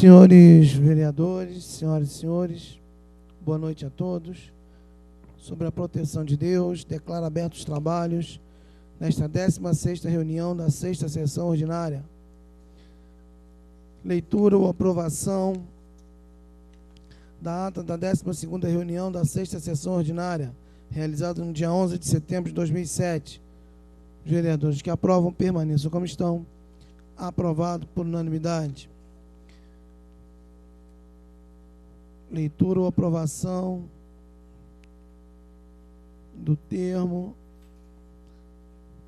Senhores vereadores, senhoras e senhores, boa noite a todos. Sobre a proteção de Deus, declaro abertos os trabalhos nesta 16ª reunião da 6ª sessão ordinária. Leitura ou aprovação da ata da 12ª reunião da 6ª sessão ordinária, realizada no dia 11 de setembro de 2007. Os vereadores que aprovam permaneçam como estão. Aprovado por unanimidade. Leitura ou aprovação do termo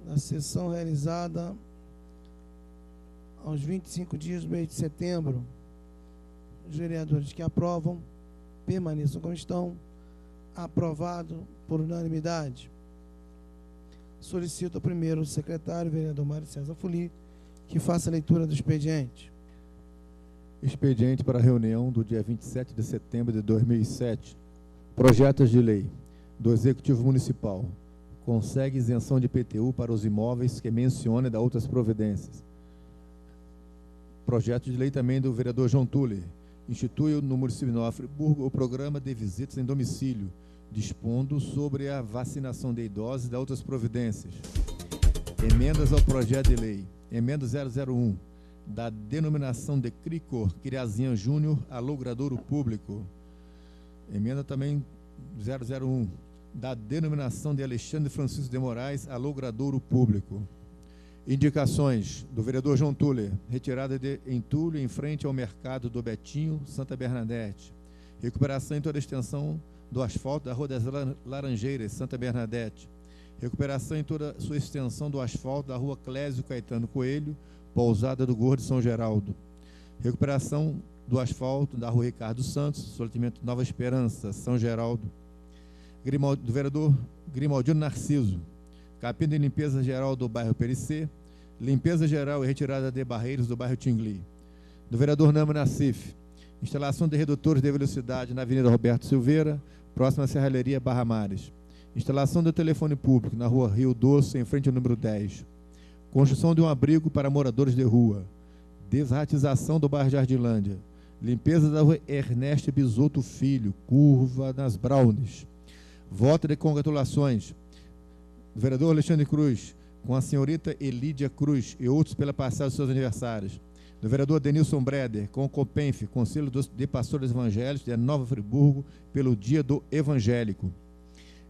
da sessão realizada aos 25 dias do mês de setembro. Os vereadores que aprovam permaneçam como estão. Aprovado por unanimidade. Solicito primeiro o secretário, vereador Mário César Fuli, que faça a leitura do expediente. Expediente para a reunião do dia 27 de setembro de 2007. Projetos de lei do Executivo Municipal. Consegue isenção de IPTU para os imóveis que mencione da outras providências. Projeto de lei também do vereador João Tuller. Institui no município de Nova Friburgo o programa de visitas em domicílio, dispondo sobre a vacinação de idosos e da outras providências. Emendas ao projeto de lei. Emenda 001. Da denominação de CRICOR, Criazinha Júnior, a logradouro público. Emenda também 001. Da denominação de Alexandre Francisco de Moraes, a logradouro público. Indicações do vereador João Tuller. Retirada de entulho em frente ao mercado do Betinho, Santa Bernadette. Recuperação em toda a extensão do asfalto da Rua das Laranjeiras, Santa Bernadette. Recuperação em toda a sua extensão do asfalto da Rua Clésio Caetano Coelho, Pousada do Gordo São Geraldo. Recuperação do asfalto da Rua Ricardo Santos, sortimento Nova Esperança, São Geraldo. Do vereador Grimaldino Narciso. Capina de limpeza geral do bairro Pericê. Limpeza geral e retirada de barreiros do bairro Tingli. Do vereador Namo Nassif. Instalação de redutores de velocidade na Avenida Roberto Silveira, próxima à Serralheria Barra Mares. Instalação do telefone público na Rua Rio Doce, em frente ao número 10. Construção de um abrigo para moradores de rua. Desratização do bairro Jardilândia. Limpeza da Rua Ernesto Bisotto Filho, curva nas Brownies. Voto de congratulações do vereador Alexandre Cruz, com a senhorita Elídia Cruz e outros pela passagem dos seus aniversários. Do vereador Denilson Breder, com o COPENF, Conselho de Pastores Evangélicos de Nova Friburgo, pelo Dia do Evangélico.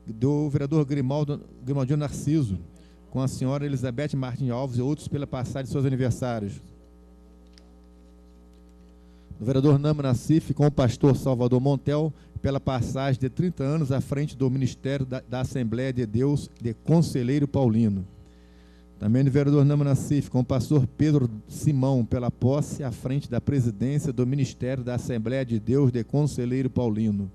Do vereador Grimaldino Narciso, com a senhora Elizabeth Martins Alves e outros pela passagem de seus aniversários. Do vereador Namo Nassif, com o pastor Salvador Montel, pela passagem de 30 anos à frente do Ministério da Assembleia de Deus de Conselheiro Paulino. Também do vereador Namo Nassif, com o pastor Pedro Simão, pela posse à frente da presidência do Ministério da Assembleia de Deus de Conselheiro Paulino.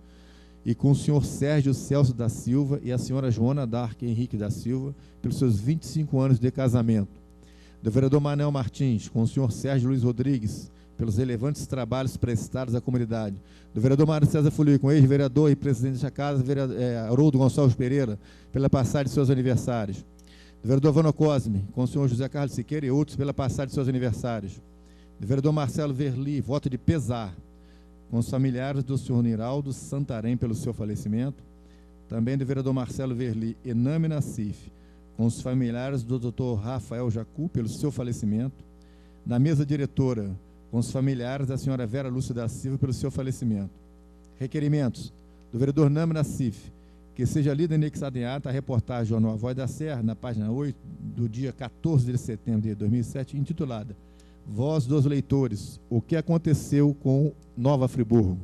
E com o senhor Sérgio Celso da Silva e a senhora Joana Darque Henrique da Silva, pelos seus 25 anos de casamento. Do vereador Manel Martins, com o senhor Sérgio Luiz Rodrigues, pelos relevantes trabalhos prestados à comunidade. Do vereador Mário César Fuli, com ex-vereador e presidente desta casa, Haroldo Gonçalves Pereira, pela passagem de seus aniversários. Do vereador Vano Cosme, com o senhor José Carlos Siqueira e outros pela passagem de seus aniversários. Do vereador Marcelo Verli, voto de pesar, com os familiares do senhor Niraldo Santarém pelo seu falecimento. Também do vereador Marcelo Verli e Nami Nassif, com os familiares do doutor Rafael Jacu pelo seu falecimento. Da mesa diretora, com os familiares da senhora Vera Lúcia da Silva pelo seu falecimento. Requerimentos do vereador Nami Nassif, que seja lida e anexada em ata a reportagem Jornal A Voz da Serra, na página 8, do dia 14 de setembro de 2007, intitulada Voz dos Leitores, o que aconteceu com Nova Friburgo.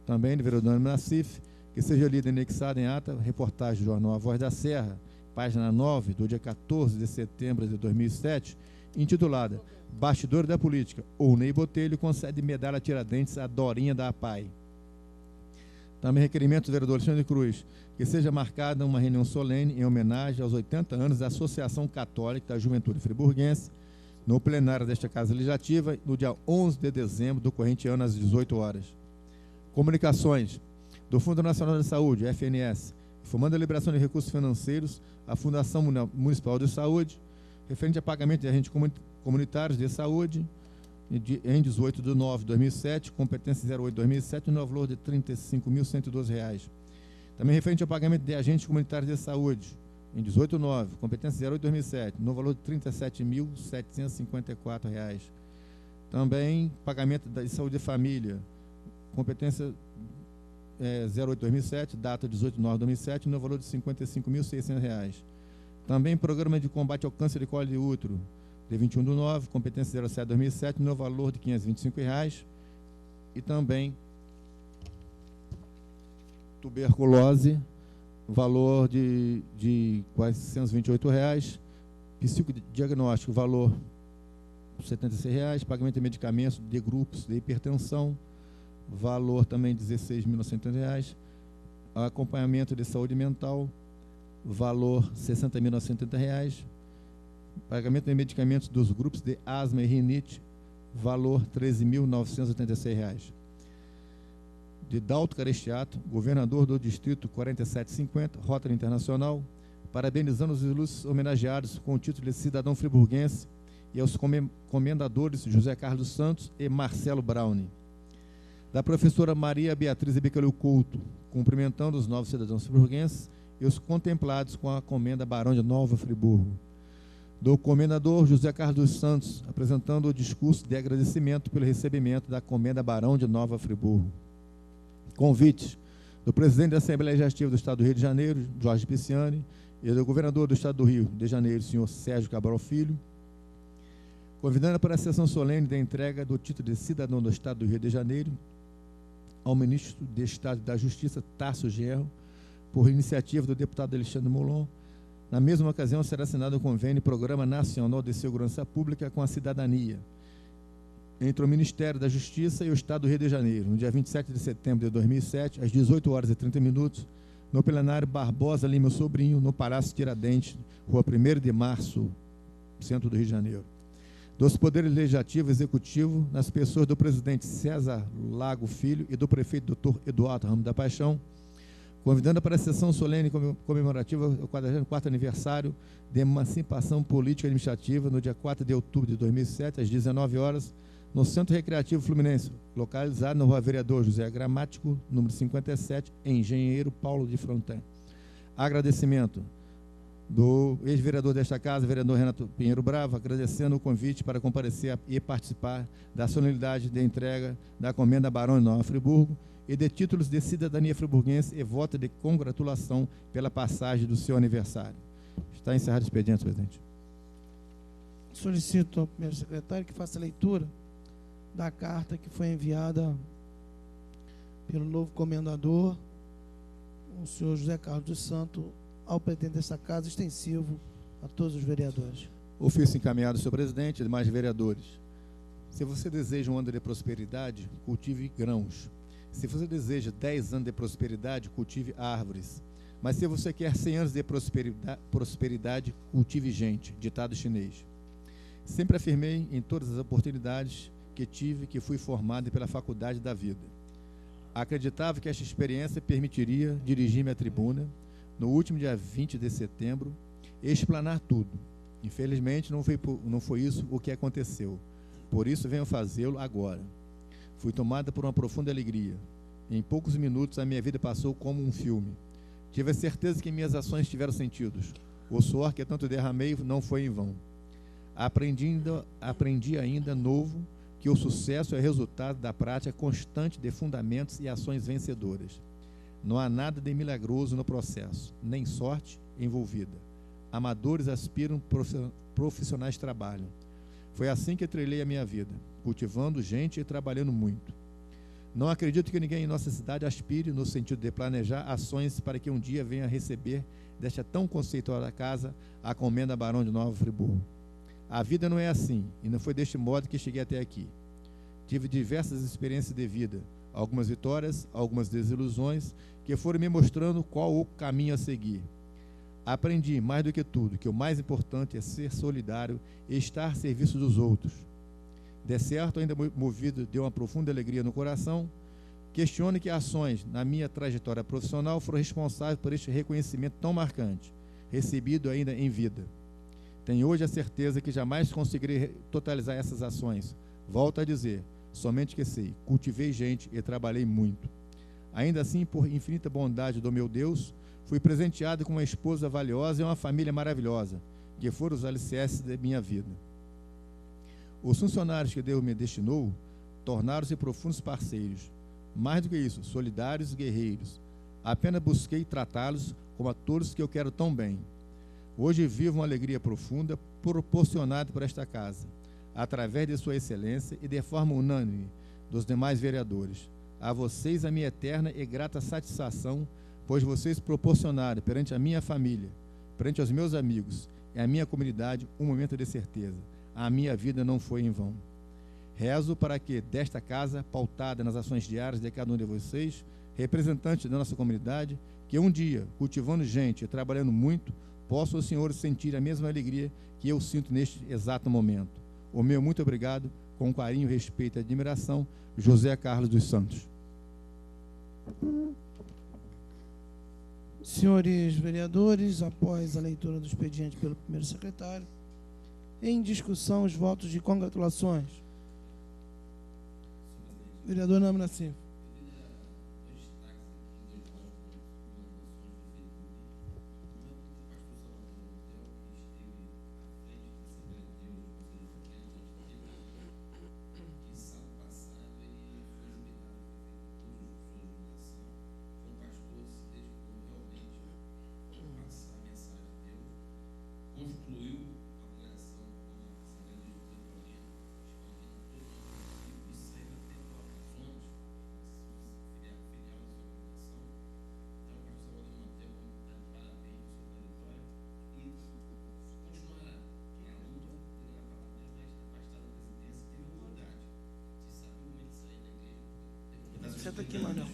Também do vereador Nami Nassif, que seja lida e anexada em ata a reportagem Jornal A Voz da Serra, página 9, do dia 14 de setembro de 2007, intitulada Bastidor da Política, ou Ney Botelho concede medalha Tiradentes a Dorinha da APAI. Também requerimento do vereador Alexandre Cruz, que seja marcada uma reunião solene em homenagem aos 80 anos da Associação Católica da Juventude Friburguense, no plenário desta Casa Legislativa, no dia 11 de dezembro do corrente ano, às 18 horas. Comunicações do Fundo Nacional de Saúde, FNS, informando a liberação de recursos financeiros à Fundação Municipal de Saúde, referente a pagamento de agentes comunitários de saúde, em 18/9/2007, competência 08/2007, no valor de R$ 35.112. Também referente ao pagamento de agentes comunitários de saúde, em 18/9, competência 08/2007, no valor de R$ 37.754. Também pagamento de saúde de família, competência 08/2007, data 18/9/2007, no valor de R$ 55.600. Também programa de combate ao câncer de colo de útero, de 21/9, competência 07/2007, no valor de R$ 525. E também tuberculose, valor de quase R$ 628. Psicodiagnóstico, valor R$ 76. Pagamento de medicamentos de grupos de hipertensão, valor também R$ 16.970. Acompanhamento de saúde mental, valor R$ 60.970. Pagamento de medicamentos dos grupos de asma e rinite, valor R$ 13.986. De Dalto Carestiato, governador do Distrito 4750, Rotary Internacional, parabenizando os ilustres homenageados com o título de cidadão friburguense e aos comendadores José Carlos Santos e Marcelo Browne. Da professora Maria Beatriz Becaleu Couto, cumprimentando os novos cidadãos friburguenses e os contemplados com a comenda Barão de Nova Friburgo. Do comendador José Carlos Santos, apresentando o discurso de agradecimento pelo recebimento da comenda Barão de Nova Friburgo. Convites do presidente da Assembleia Legislativa do Estado do Rio de Janeiro, Jorge Pisciani, e do governador do Estado do Rio de Janeiro, senhor Sérgio Cabral Filho, convidando para a sessão solene da entrega do título de cidadão do Estado do Rio de Janeiro ao ministro de Estado da Justiça, Tasso Genro, por iniciativa do deputado Alexandre Molon. Na mesma ocasião, será assinado um convênio Programa Nacional de Segurança Pública com a Cidadania, entre o Ministério da Justiça e o Estado do Rio de Janeiro, no dia 27 de setembro de 2007, às 18h30, no plenário Barbosa Lima Sobrinho, no Palácio Tiradentes, Rua 1º de Março, centro do Rio de Janeiro. Dos Poderes Legislativo e Executivo, nas pessoas do presidente César Lago Filho e do prefeito Dr. Eduardo Ramos da Paixão, convidando para a sessão solene comemorativa ao 44º aniversário de emancipação política e administrativa, no dia 4 de outubro de 2007, às 19h, no Centro Recreativo Fluminense, localizado na Rua Vereador José Gramático, número 57, Engenheiro Paulo de Frontin. Agradecimento do ex-vereador desta casa, vereador Renato Pinheiro Bravo, agradecendo o convite para comparecer e participar da solenidade de entrega da comenda Barão de Nova Friburgo e de títulos de cidadania friburguense e voto de congratulação pela passagem do seu aniversário. Está encerrado o expediente, presidente. Solicito ao primeiro secretário que faça a leitura da carta que foi enviada pelo novo comendador, o senhor José Carlos dos Santos, ao presidente dessa casa, extensivo a todos os vereadores. Ofício encaminhado, senhor presidente, e demais vereadores. Se você deseja um ano de prosperidade, cultive grãos. Se você deseja 10 anos de prosperidade, cultive árvores. Mas se você quer 100 anos de prosperidade, cultive gente. Ditado chinês. Sempre afirmei em todas as oportunidades que tive que fui formado pela faculdade da vida. Acreditava que esta experiência permitiria dirigir-me à tribuna no último dia 20 de setembro e explanar tudo. Infelizmente, não foi isso o que aconteceu. Por isso, venho fazê-lo agora. Fui tomada por uma profunda alegria. Em poucos minutos, a minha vida passou como um filme. Tive a certeza que minhas ações tiveram sentidos. O suor que tanto derramei não foi em vão. Aprendi ainda novo que o sucesso é resultado da prática constante de fundamentos e ações vencedoras. Não há nada de milagroso no processo, nem sorte envolvida. Amadores aspiram, profissionais trabalham. Foi assim que trilhei a minha vida, cultivando gente e trabalhando muito. Não acredito que ninguém em nossa cidade aspire no sentido de planejar ações para que um dia venha receber desta tão conceituada casa a comenda Barão de Nova Friburgo. A vida não é assim, e não foi deste modo que cheguei até aqui. Tive diversas experiências de vida, algumas vitórias, algumas desilusões, que foram me mostrando qual o caminho a seguir. Aprendi, mais do que tudo, que o mais importante é ser solidário e estar a serviço dos outros. De certo, ainda movido de uma profunda alegria no coração, questiono que ações na minha trajetória profissional foram responsáveis por este reconhecimento tão marcante, recebido ainda em vida. Tenho hoje a certeza que jamais conseguirei totalizar essas ações, Volto a dizer, somente que sei, cultivei gente e trabalhei muito. Ainda assim, por infinita bondade do meu Deus, fui presenteado com uma esposa valiosa e uma família maravilhosa, que foram os alicerces da minha vida. Os funcionários que Deus me destinou tornaram-se profundos parceiros. Mais do que isso, solidários e guerreiros. Apenas busquei tratá-los como a todos que eu quero tão bem. Hoje vivo uma alegria profunda proporcionada por esta casa, através de sua excelência e de forma unânime dos demais vereadores. A vocês a minha eterna e grata satisfação, pois vocês proporcionaram perante a minha família, perante os meus amigos e a minha comunidade um momento de certeza. A minha vida não foi em vão. Rezo para que desta casa, pautada nas ações diárias de cada um de vocês, representantes da nossa comunidade, que um dia, cultivando gente e trabalhando muito, possam os senhores sentir a mesma alegria que eu sinto neste exato momento. O meu muito obrigado, com carinho, respeito e admiração, José Carlos dos Santos. Senhores vereadores, após a leitura do expediente pelo primeiro secretário, em discussão os votos de congratulações. Vereador Nami Nassif. Senta aqui, Manuel.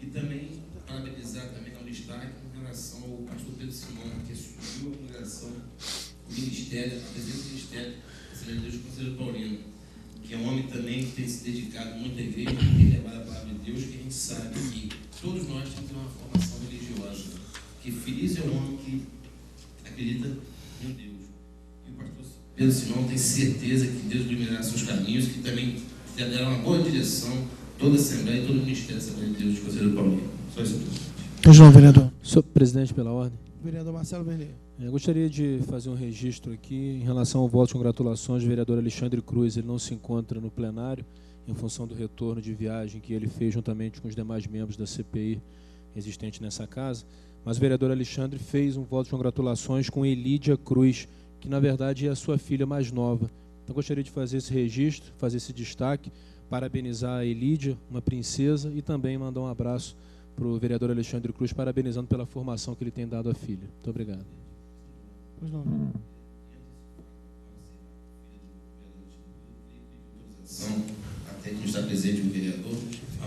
E também parabenizar também ao destaque em relação ao pastor Pedro Simão, que assumiu a congregação, o ministério, a presidência do ministério da Assembleia de Deus do Conselheiro Paulino, que é um homem também que tem se dedicado muito à igreja e tem levado a palavra de Deus, que a gente sabe que todos nós temos uma formação religiosa, que feliz é o homem que acredita em Deus. E o pastor Pedro Simão tem certeza que Deus iluminará seus caminhos, que também dará uma boa direção toda a Assembleia e todo o Ministério da Assembleia de Deus de Conselheiro Paulino. Só isso, presidente. Pois não, vereador. Senhor presidente, pela ordem. Vereador Marcelo Verley. Eu gostaria de fazer um registro aqui em relação ao voto de congratulações do vereador Alexandre Cruz. Ele não se encontra no plenário em função do retorno de viagem que ele fez juntamente com os demais membros da CPI existente nessa casa. Mas o vereador Alexandre fez um voto de congratulações com Elídia Cruz, que na verdade é a sua filha mais nova. Então gostaria de fazer esse registro, fazer esse destaque, parabenizar a Elídia, uma princesa, e também mandar um abraço para o vereador Alexandre Cruz, parabenizando pela formação que ele tem dado à filha. Muito obrigado. Pois não. Até que não está presente o vereador,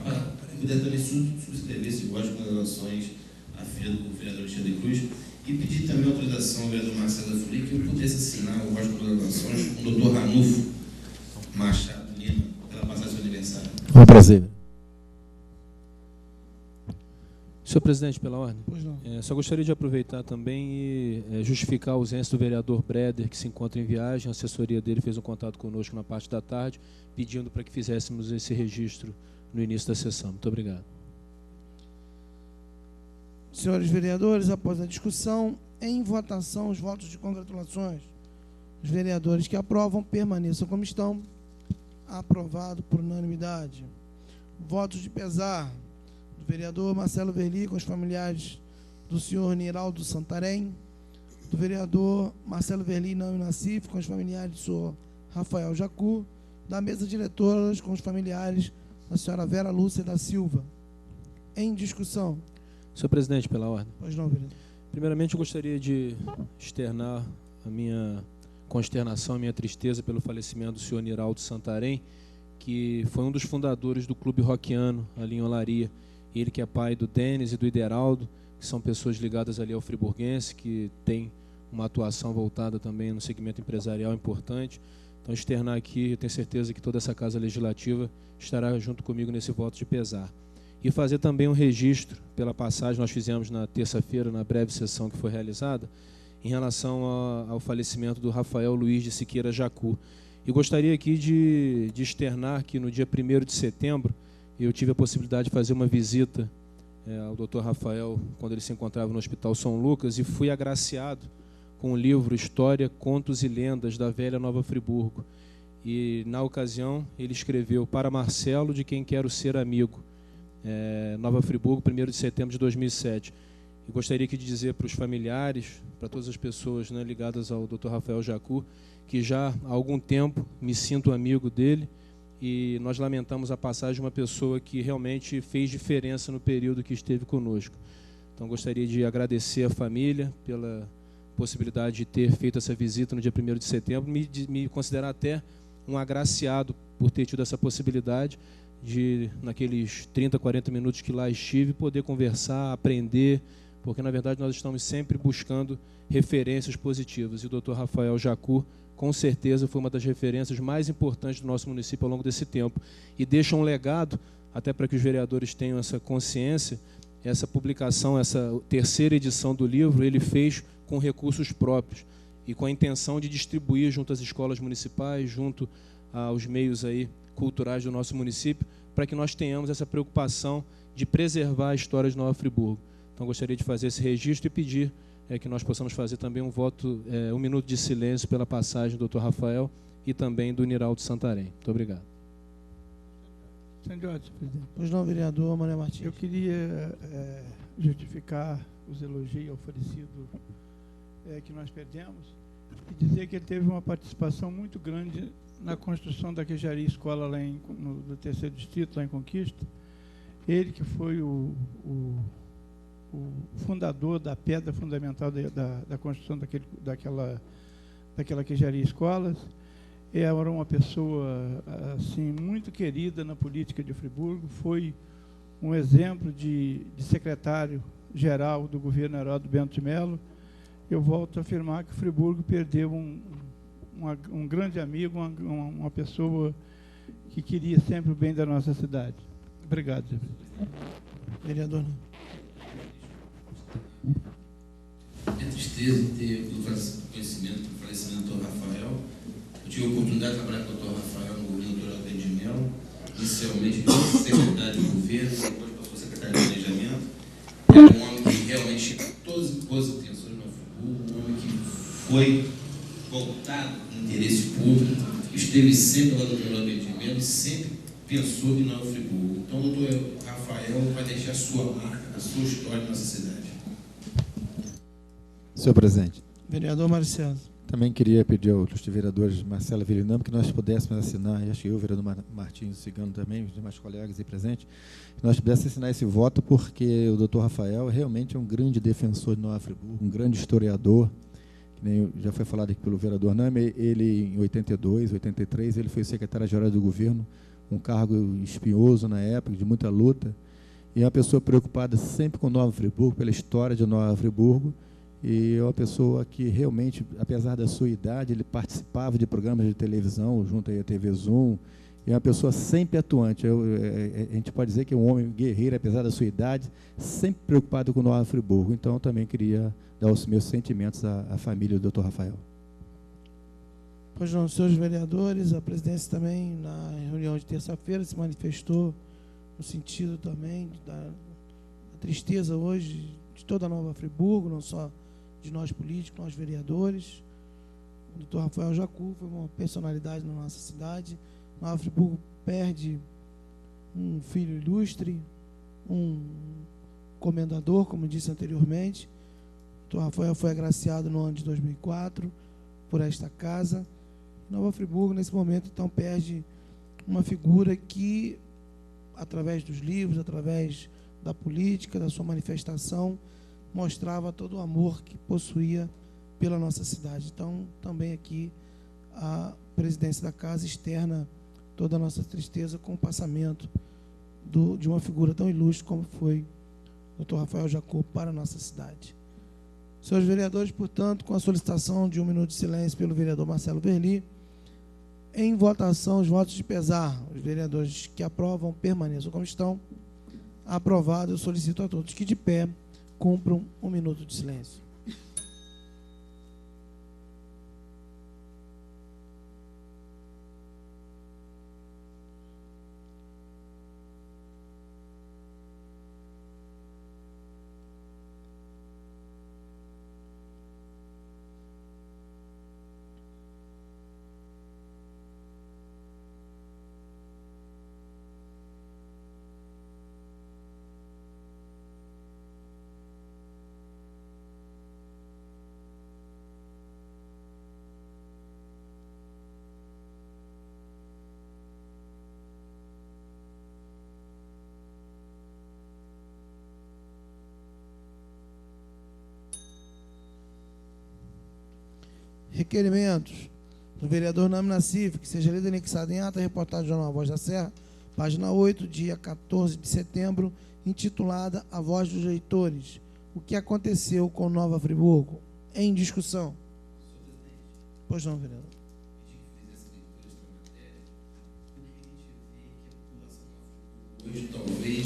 para poder também subscrever esse voto de congratulações à filha do vereador Alexandre Cruz e pedir também autorização ao vereador Marcelo Furi que eu pudesse assinar o voto de congratulações com o doutor Ranulfo Machado Lima, pela passagem do aniversário. Com prazer. Senhor presidente, pela ordem. Pois não. Só gostaria de aproveitar também e justificar a ausência do vereador Breder, que se encontra em viagem. A assessoria dele fez um contato conosco na parte da tarde, pedindo para que fizéssemos esse registro no início da sessão. Muito obrigado. Senhores vereadores, após a discussão, em votação, os votos de congratulações. Os vereadores que aprovam permaneçam como estão. Aprovado por unanimidade. Votos de pesar do vereador Marcelo Verli com os familiares do senhor Niraldo Santarém, do vereador Marcelo Verli Nami Nassif com os familiares do senhor Rafael Jacu, da mesa diretora com os familiares da senhora Vera Lúcia da Silva. Em discussão. Senhor presidente, pela ordem. Pois não, vereador. Primeiramente, eu gostaria de externar a minha consternação, a minha tristeza pelo falecimento do senhor Niraldo Santarém, que foi um dos fundadores do Clube Rockiano, ali em Olaria. Ele que é pai do Denis e do Ideraldo, que são pessoas ligadas ali ao friburguense, que tem uma atuação voltada também no segmento empresarial importante. Então, externar aqui, eu tenho certeza que toda essa Casa Legislativa estará junto comigo nesse voto de pesar. E fazer também um registro pela passagem, nós fizemos na terça-feira, na breve sessão que foi realizada, em relação ao falecimento do Rafael Luiz de Siqueira Jacu. E gostaria aqui de externar que no dia 1º de setembro eu tive a possibilidade de fazer uma visita ao Dr. Rafael quando ele se encontrava no Hospital São Lucas, e fui agraciado com o livro História, Contos e Lendas da Velha Nova Friburgo. E na ocasião ele escreveu: para Marcelo, de quem quero ser amigo, Nova Friburgo, 1º de setembro de 2007. E gostaria aqui de dizer para os familiares, para todas as pessoas, né, ligadas ao Dr. Rafael Jacu, que já há algum tempo me sinto amigo dele, e nós lamentamos a passagem de uma pessoa que realmente fez diferença no período que esteve conosco. Então gostaria de agradecer à família pela possibilidade de ter feito essa visita no dia 1º de setembro, me considerar até um agraciado por ter tido essa possibilidade de, naqueles 30, 40 minutos que lá estive, poder conversar, aprender, porque na verdade nós estamos sempre buscando referências positivas, e o Dr. Rafael Jacu com certeza foi uma das referências mais importantes do nosso município ao longo desse tempo, e deixa um legado, até para que os vereadores tenham essa consciência. Essa publicação, essa 3ª edição do livro, ele fez com recursos próprios e com a intenção de distribuir junto às escolas municipais, junto aos meios aí culturais do nosso município, para que nós tenhamos essa preocupação de preservar a história de Nova Friburgo. Então gostaria de fazer esse registro e pedir que nós possamos fazer também um minuto de silêncio pela passagem do Dr. Rafael e também do Niraldo Santarém. Muito obrigado. Presidente. Pois não, vereador Mané Martins. Eu queria justificar os elogios ao falecido que nós perdemos e dizer que ele teve uma participação muito grande na construção da Queijaria Escola lá no 3º Distrito, lá em Conquista. Ele que foi o fundador da pedra fundamental da construção daquela Queijaria Escolas. Era uma pessoa assim, muito querida na política de Friburgo, foi um exemplo de secretário-geral do governo Heródoto Bento de Mello. Eu volto a afirmar que Friburgo perdeu um grande amigo, uma pessoa que queria sempre o bem da nossa cidade. Obrigado, senhor presidente. Vereador. É tristeza ter conhecimento do falecimento do Dr. Rafael. Eu tive a oportunidade de trabalhar com o Dr. Rafael no governo do Heródoto de Mello, inicialmente como secretário de governo, depois passou a secretário de planejamento. Era um homem que realmente tinha todas as boas intenções no Friburgo, um homem que foi voltado no interesse público, esteve sempre lá no Heródoto de Mello e sempre pensou em Nova Friburgo. Então o Dr. Rafael vai deixar a sua marca, a sua história na nossa cidade. Senhor presidente. Vereador Marcelo. Também queria pedir aos vereadores Marcelo e Vilinamo que nós pudéssemos assinar, e acho que eu, o vereador Martins Cigano também, os demais colegas aí presentes, que nós pudéssemos assinar esse voto, porque o doutor Rafael realmente é um grande defensor de Nova Friburgo, um grande historiador, que nem já foi falado aqui pelo vereador Name. Ele, em 82, 83, ele foi secretário-geral do governo, um cargo espinhoso na época, de muita luta, e é uma pessoa preocupada sempre com Nova Friburgo, pela história de Nova Friburgo, e é uma pessoa que realmente, apesar da sua idade, ele participava de programas de televisão, junto aí à TV Zoom, e é uma pessoa sempre atuante. A gente pode dizer que é um homem guerreiro, apesar da sua idade, sempre preocupado com Nova Friburgo. Então, eu também queria dar os meus sentimentos à família do Dr. Rafael. Pois não, senhores vereadores, a presidência também, na reunião de terça-feira, se manifestou no sentido também da tristeza hoje de toda a Nova Friburgo, não só de nós políticos, nós vereadores. O doutor Rafael Jacu foi uma personalidade na nossa cidade. Nova Friburgo perde um filho ilustre, um comendador, como disse anteriormente. O doutor Rafael foi agraciado no ano de 2004 por esta casa. Nova Friburgo, nesse momento, então, perde uma figura que, através dos livros, através da política, da sua manifestação, mostrava todo o amor que possuía pela nossa cidade. Então, também aqui, a presidência da casa externa toda a nossa tristeza com o passamento de uma figura tão ilustre como foi o Dr. Rafael Jacu para a nossa cidade. Senhores vereadores, portanto, com a solicitação de 1 minuto de silêncio pelo vereador Marcelo Verli, em votação, os votos de pesar, os vereadores que aprovam permaneçam como estão. Aprovado, eu solicito a todos que de pé cumpram 1 minuto de silêncio. Requerimentos do vereador Nami Nassif, que seja lido e anexado em ata, reportagem do Jornal A Voz da Serra, página 8, dia 14 de setembro, intitulada A Voz dos Leitores. O que aconteceu com Nova Friburgo? Em discussão. Pois não, vereador. Hoje talvez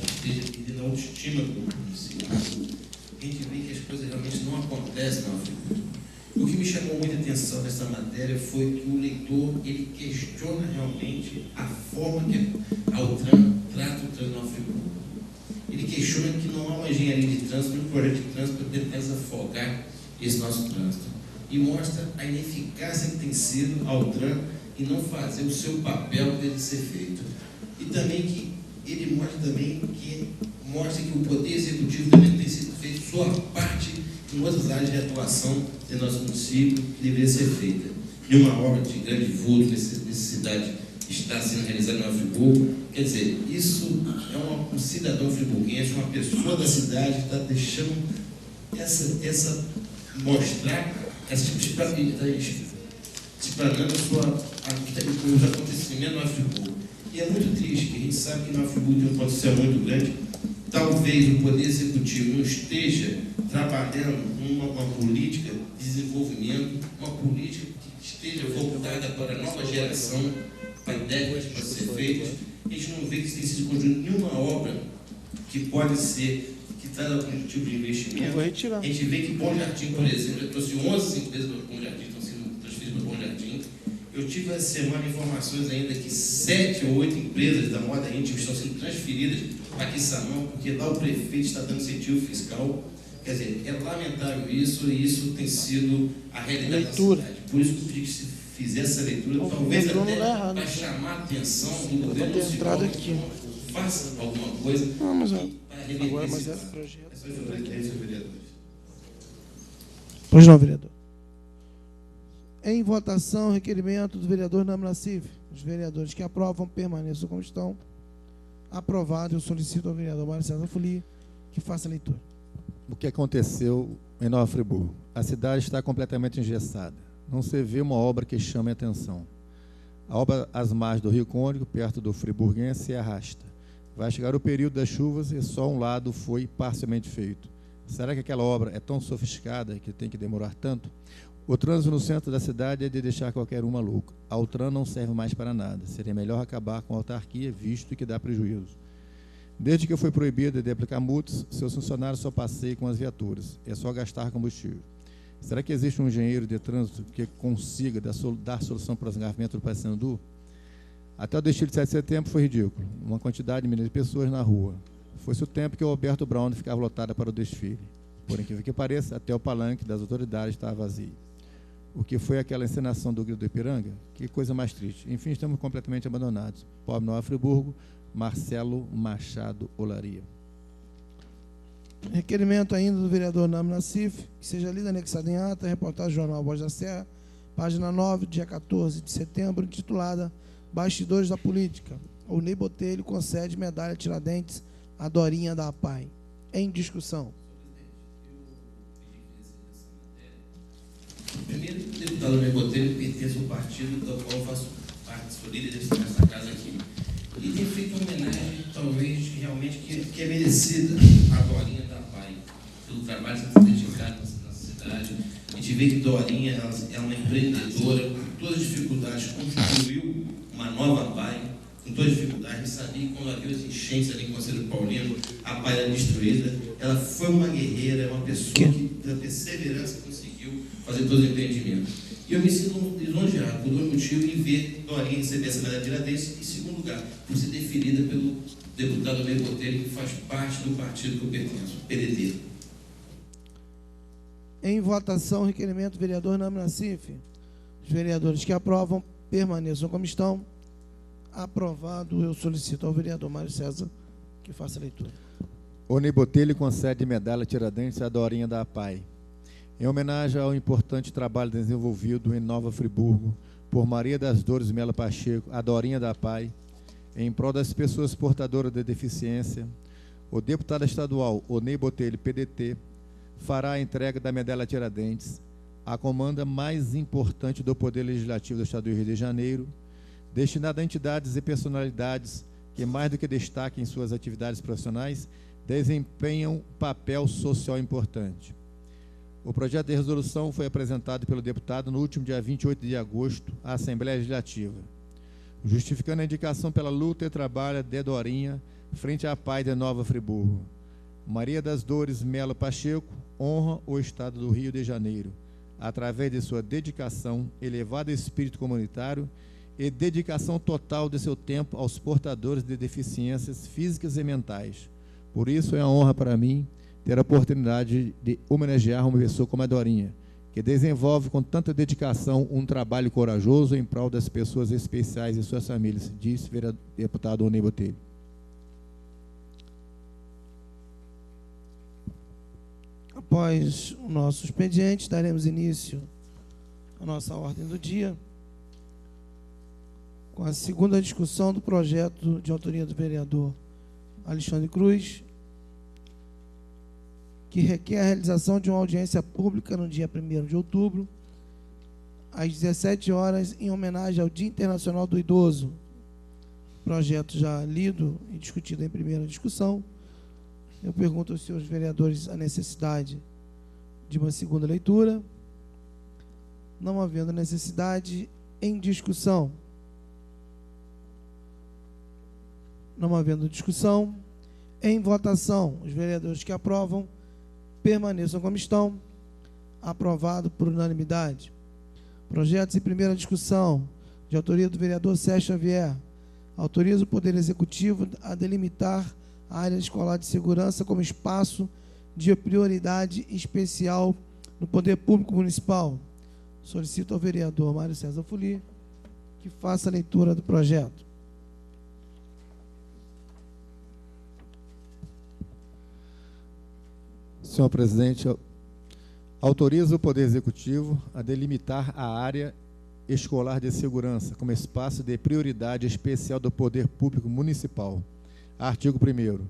esteja perdendo a autoestima do município. A gente vê que as coisas realmente não acontecem na Friburgo. O que me chamou muita atenção nessa matéria foi que o leitor ele questiona realmente a forma que a Altran trata o trânsito na Friburgo. Ele questiona que não há uma engenharia de trânsito, um projeto de trânsito para tentar desafogar esse nosso trânsito. E mostra a ineficácia que tem sido a Altran em não fazer o seu papel que deve ser feito. E também que ele mostra que o Poder Executivo também tem sido feito sua parte em outras áreas de atuação do nosso município que deveria ser feita. E uma obra de grande vulto, necessidade está sendo realizada na Friburgo. Quer dizer, isso é um cidadão friburguense, uma pessoa da cidade que está deixando mostrar explanando os acontecimentos na Friburgo. E é muito triste que a gente sabe que na Friburgo tem um potencial muito grande. Talvez o Poder Executivo não esteja trabalhando numa política de desenvolvimento, uma política que esteja voltada para a nova geração, para décadas para ser feitas. A gente não vê que tem sido construído nenhuma obra que pode ser, que traz algum tipo de investimento. A gente vê que Bom Jardim, por exemplo, eu trouxe 11 empresas para Bom Jardim, estão sendo transferidas para Bom Jardim. Eu tive essa semana informações ainda que 7 ou 8 empresas da moda íntima estão sendo transferidas para Quissamão, porque lá o prefeito está dando incentivo fiscal. Quer dizer, é lamentável isso, e isso tem sido a realidade da cidade. Por isso que eu pedi que se fizesse essa leitura, talvez até para chamar a atenção do governo municipal, faça alguma coisa para reverter esse projeto. Pois não, vereador. Em votação, requerimento do vereador Nami Nassif. Os vereadores que aprovam permaneçam como estão. Aprovado, eu solicito ao vereador Mário César Fuli que faça a leitura. O que aconteceu em Nova Friburgo? A cidade está completamente engessada. Não se vê uma obra que chame a atenção. A obra às margens do Rio Cônigo, perto do Friburguense, se arrasta. Vai chegar o período das chuvas e só um lado foi parcialmente feito. Será que aquela obra é tão sofisticada que tem que demorar tanto? O trânsito no centro da cidade é de deixar qualquer um maluco. A Altran não serve mais para nada. Seria melhor acabar com a autarquia, visto que dá prejuízo. Desde que foi proibida de aplicar multas, seus funcionários só passeiam com as viaturas. É só gastar combustível. Será que existe um engenheiro de trânsito que consiga dar solução para o engarrafamento do Paissandu? Até o desfile de 7 de setembro foi ridículo. Uma quantidade de milhares de pessoas na rua. Foi-se o tempo que o Alberto Brown ficava lotada para o desfile. Por incrível que pareça, até o palanque das autoridades estava vazio. O que foi aquela encenação do Grito do Ipiranga? Que coisa mais triste. Enfim, estamos completamente abandonados. Pobre Nova Friburgo, Marcelo Machado Olaria. Requerimento ainda do vereador Nami Nassif, que seja lido anexado em ata, reportagem Jornal A Voz da Serra, página 9, dia 14 de setembro, intitulada Bastidores da Política. O Ney Botelho concede medalha Tiradentes à Dorinha da APAI. Em discussão. Primeiro, o deputado Ney Botelho pertence ao partido do qual eu faço parte, sou líder dessa casa aqui. E tem feito uma homenagem, talvez, realmente, que é merecida à Dorinha da APAI, pelo trabalho que está dedicado na cidade. A gente vê que Dorinha é uma empreendedora, com todas as dificuldades, construiu uma nova APAI, com todas as dificuldades. A gente sabia que quando havia as enchentes ali em Conselho Paulino, a APAI era destruída. Ela foi uma guerreira, uma pessoa que, pela perseverança, conseguiu fazer todo o empreendimento. E eu me sinto lisonjeado por dois motivos em ver Dorinha receber essa medalha Tiradentes, e, em segundo lugar, por ser deferida pelo deputado Ney Botelho, que faz parte do partido que eu pertenço, PDT. Em votação, requerimento do vereador Nami Nassif. Os vereadores que aprovam permaneçam como estão. Aprovado, eu solicito ao vereador Mário César que faça a leitura. O Ney Botelho concede medalha Tiradentes à Dorinha da APAI. Em homenagem ao importante trabalho desenvolvido em Nova Friburgo por Maria das Dores Melo Pacheco, a Dorinha da APAI, em prol das pessoas portadoras de deficiência, o deputado estadual Ney Botelho, PDT, fará a entrega da medalha Tiradentes a comanda mais importante do Poder Legislativo do Estado do Rio de Janeiro, destinada a entidades e personalidades que, mais do que destaquem suas atividades profissionais, desempenham papel social importante. O projeto de resolução foi apresentado pelo deputado no último dia 28 de agosto à Assembleia Legislativa, justificando a indicação pela luta e trabalho de Dorinha frente à PAI de Nova Friburgo. Maria das Dores Melo Pacheco honra o Estado do Rio de Janeiro, através de sua dedicação, elevado espírito comunitário e dedicação total de seu tempo aos portadores de deficiências físicas e mentais. Por isso é uma honra para mim ter a oportunidade de homenagear uma pessoa como a Dorinha, que desenvolve com tanta dedicação um trabalho corajoso em prol das pessoas especiais e suas famílias, disse o deputado Onei Botelho. Após o nosso expediente, daremos início à nossa ordem do dia, com a segunda discussão do projeto de autoria do vereador Alexandre Cruz, que requer a realização de uma audiência pública no dia 1º de outubro, às 17 horas, em homenagem ao Dia Internacional do Idoso. Projeto já lido e discutido em primeira discussão. Eu pergunto aos senhores vereadores a necessidade de uma segunda leitura. Não havendo necessidade, em discussão. Não havendo discussão, em votação. Os vereadores que aprovam permaneçam como estão. Aprovado por unanimidade. Projetos em primeira discussão, de autoria do vereador Sérgio Xavier. Autoriza o Poder Executivo a delimitar a área escolar de segurança como espaço de prioridade especial no Poder Público Municipal. Solicito ao vereador Mário César Fuli que faça a leitura do projeto. Senhor presidente, autoriza o Poder Executivo a delimitar a área escolar de segurança como espaço de prioridade especial do Poder Público Municipal. Artigo 1º.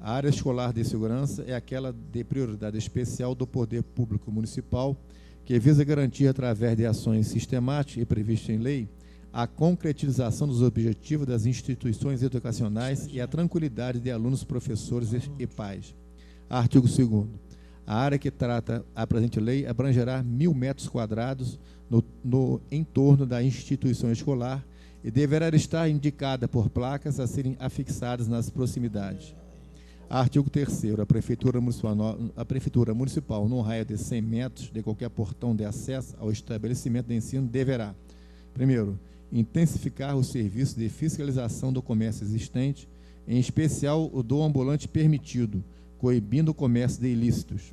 A área escolar de segurança é aquela de prioridade especial do Poder Público Municipal que visa garantir, através de ações sistemáticas e previstas em lei, a concretização dos objetivos das instituições educacionais e a tranquilidade de alunos, professores e pais. Artigo 2º. A área que trata a presente lei abrangerá 1.000 metros quadrados no entorno da instituição escolar e deverá estar indicada por placas a serem afixadas nas proximidades. Artigo 3º. A Prefeitura Municipal, num raio de 100 metros de qualquer portão de acesso ao estabelecimento de ensino, deverá, primeiro, intensificar o serviço de fiscalização do comércio existente, em especial o do ambulante permitido, coibindo o comércio de ilícitos.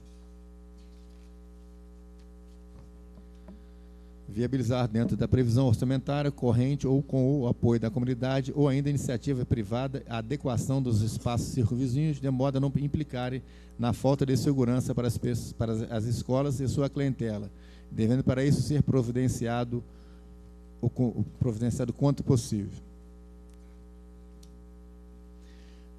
Viabilizar, dentro da previsão orçamentária corrente ou com o apoio da comunidade ou ainda iniciativa privada, a adequação dos espaços circunvizinhos, de modo a não implicarem na falta de segurança para as escolas e sua clientela, devendo para isso ser providenciado quanto possível.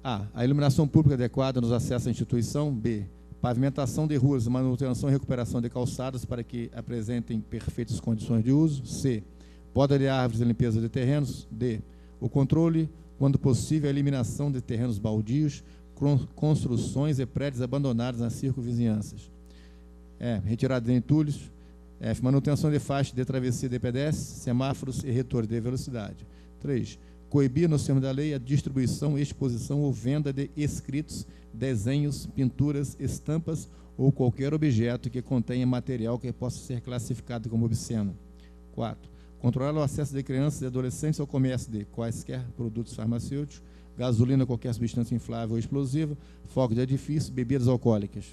A. A iluminação pública adequada nos acessos à instituição. B. Pavimentação de ruas, manutenção e recuperação de calçadas para que apresentem perfeitas condições de uso. C. Poda de árvores e limpeza de terrenos. D. O controle, quando possível, a eliminação de terrenos baldios, construções e prédios abandonados nas circunvizinhanças. E. Retirada de entulhos. F. Manutenção de faixas de travessia de pedestres, semáforos e retorno de velocidade. 3. Coibir, nos termos da lei, a distribuição, exposição ou venda de escritos, desenhos, pinturas, estampas ou qualquer objeto que contenha material que possa ser classificado como obsceno. 4. Controlar o acesso de crianças e adolescentes ao comércio de quaisquer produtos farmacêuticos, gasolina, qualquer substância inflável ou explosiva, fogo de edifício, bebidas alcoólicas.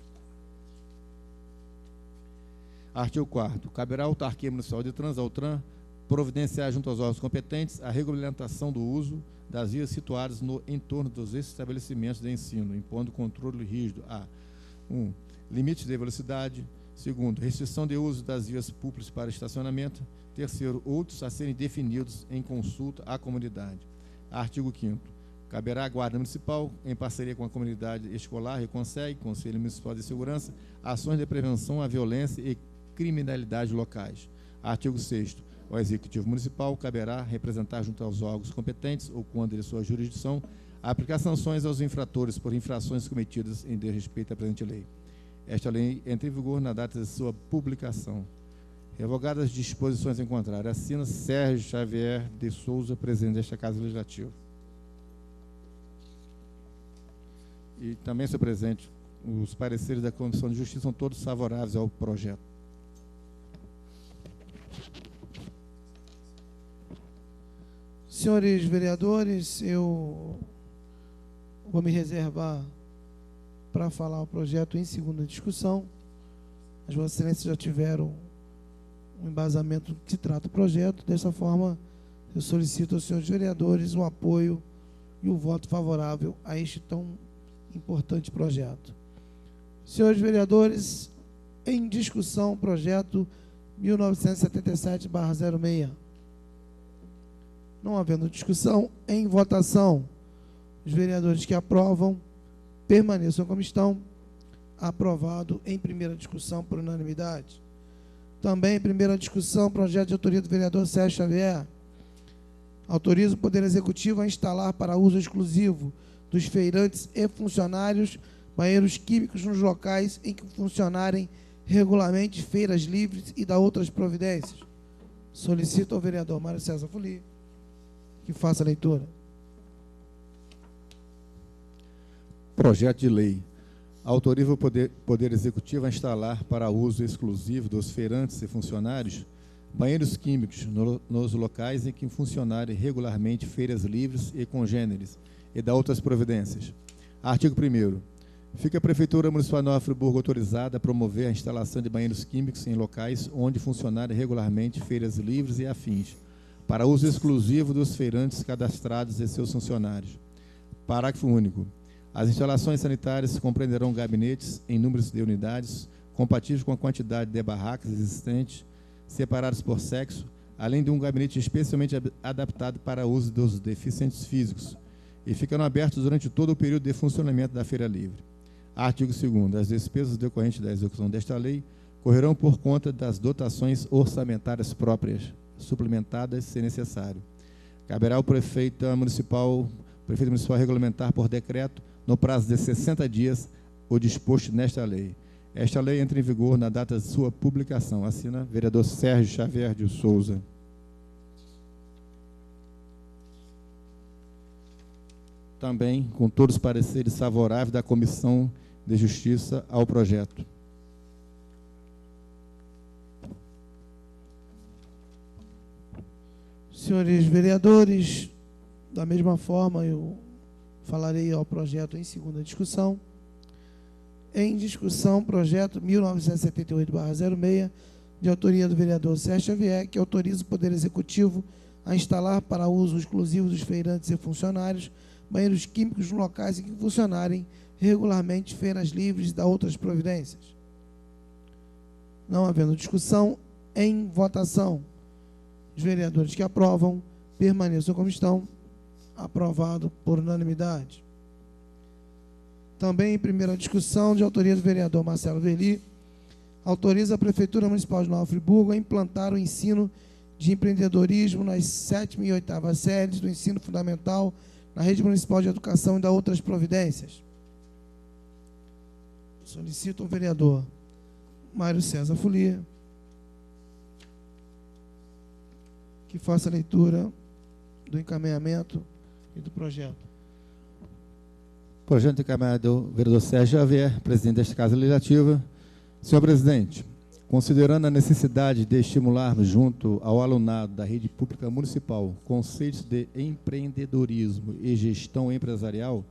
Artigo 4º. Caberá à Autarquia Municipal de Trânsito, AUTRAN, providenciar junto aos órgãos competentes a regulamentação do uso das vias situadas no entorno dos estabelecimentos de ensino, impondo controle rígido a 1. Limites de velocidade. 2. Restrição de uso das vias públicas para estacionamento. 3. Outros a serem definidos em consulta à comunidade. Artigo 5º. Caberá à Guarda Municipal, em parceria com a comunidade escolar, Conselho Municipal de Segurança, ações de prevenção à violência e criminalidade locais. Artigo 6º. Ao Executivo Municipal caberá representar junto aos órgãos competentes ou quando de sua jurisdição aplicar sanções aos infratores por infrações cometidas em desrespeito à presente lei. Esta lei entra em vigor na data de sua publicação. Revogadas as disposições em contrário. Assina Sérgio Xavier de Souza, presidente desta Casa Legislativa. E também, senhor presidente, os pareceres da Comissão de Justiça são todos favoráveis ao projeto. Senhores vereadores, eu vou me reservar para falar o projeto em segunda discussão. As Vossas Excelências já tiveram um embasamento que se trata do projeto. Dessa forma, eu solicito aos senhores vereadores o apoio e o voto favorável a este tão importante projeto. Senhores vereadores, em discussão, projeto 1977/06. Não havendo discussão, em votação. Os vereadores que aprovam, permaneçam como estão. Aprovado em primeira discussão por unanimidade. Também em primeira discussão, projeto de autoria do vereador Sérgio Xavier. Autoriza o Poder Executivo a instalar para uso exclusivo dos feirantes e funcionários banheiros químicos nos locais em que funcionarem regularmente feiras livres e da outras providências. Solicito ao vereador Mário César Fuli que faça a leitura. Projeto de lei. Autoriza o Poder Executivo a instalar para uso exclusivo dos feirantes e funcionários banheiros químicos nos locais em que funcionarem regularmente feiras livres e congêneres e da outras providências. Artigo 1º. Fica a Prefeitura Municipal de Nova Friburgo autorizada a promover a instalação de banheiros químicos em locais onde funcionarem regularmente feiras livres e afins, para uso exclusivo dos feirantes cadastrados e seus funcionários. Parágrafo único. As instalações sanitárias compreenderão gabinetes em números de unidades compatíveis com a quantidade de barracas existentes, separados por sexo, além de um gabinete especialmente adaptado para o uso dos deficientes físicos, e ficarão abertos durante todo o período de funcionamento da feira livre. Artigo 2º. As despesas decorrentes da execução desta lei correrão por conta das dotações orçamentárias próprias, suplementadas se necessário. Caberá ao prefeito municipal regulamentar por decreto, no prazo de 60 dias, o disposto nesta lei. Esta lei entra em vigor na data de sua publicação. Assina vereador Sérgio Xavier de Souza. Também com todos os pareceres favoráveis da Comissão de Justiça ao projeto. Senhores vereadores, da mesma forma eu falarei ao projeto em segunda discussão. Em discussão, projeto 1978/06, de autoria do vereador Sérgio Xavier, que autoriza o Poder Executivo a instalar para uso exclusivo dos feirantes e funcionários banheiros químicos nos locais em que funcionarem regularmente feiras livres e da outras providências. Não havendo discussão, em votação. Os vereadores que aprovam, permaneçam como estão. Aprovado por unanimidade. Também em primeira discussão, de autoria do vereador Marcelo Verli, autoriza a Prefeitura Municipal de Nova Friburgo a implantar o ensino de empreendedorismo nas 7ª e 8ª séries do ensino fundamental na Rede Municipal de Educação e da outras providências. Solicito ao vereador Mário César Fuli que faça a leitura do encaminhamento e do projeto. Projeto encaminhado do vereador Sérgio Xavier, presidente desta Casa Legislativa. Senhor presidente, considerando a necessidade de estimularmos junto ao alunado da rede pública municipal conceitos de empreendedorismo e gestão empresarial,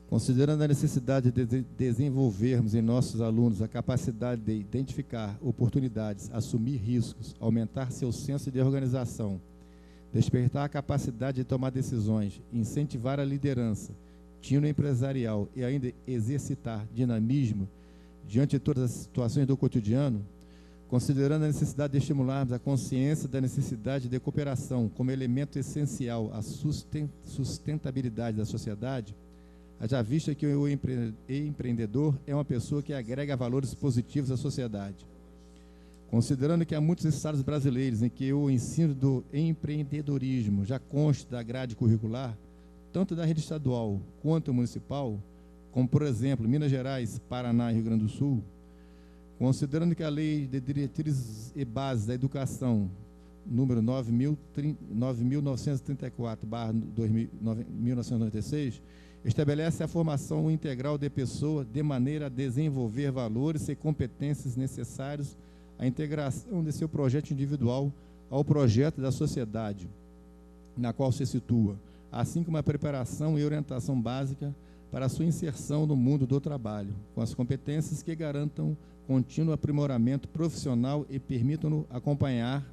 considerando a necessidade de desenvolvermos em nossos alunos a capacidade de identificar oportunidades, assumir riscos, aumentar seu senso de organização, despertar a capacidade de tomar decisões, incentivar a liderança, tino empresarial e ainda exercitar dinamismo diante de todas as situações do cotidiano, considerando a necessidade de estimularmos a consciência da necessidade de cooperação como elemento essencial à sustentabilidade da sociedade, haja vista que o empreendedor é uma pessoa que agrega valores positivos à sociedade. Considerando que há muitos estados brasileiros em que o ensino do empreendedorismo já consta da grade curricular, tanto da rede estadual quanto municipal, como, por exemplo, Minas Gerais, Paraná e Rio Grande do Sul, considerando que a Lei de Diretrizes e Bases da Educação, número 9.934/1996, estabelece a formação integral de pessoa de maneira a desenvolver valores e competências necessários à integração de seu projeto individual ao projeto da sociedade na qual se situa, assim como a preparação e orientação básica para a sua inserção no mundo do trabalho, com as competências que garantam contínuo aprimoramento profissional e permitam-no acompanhar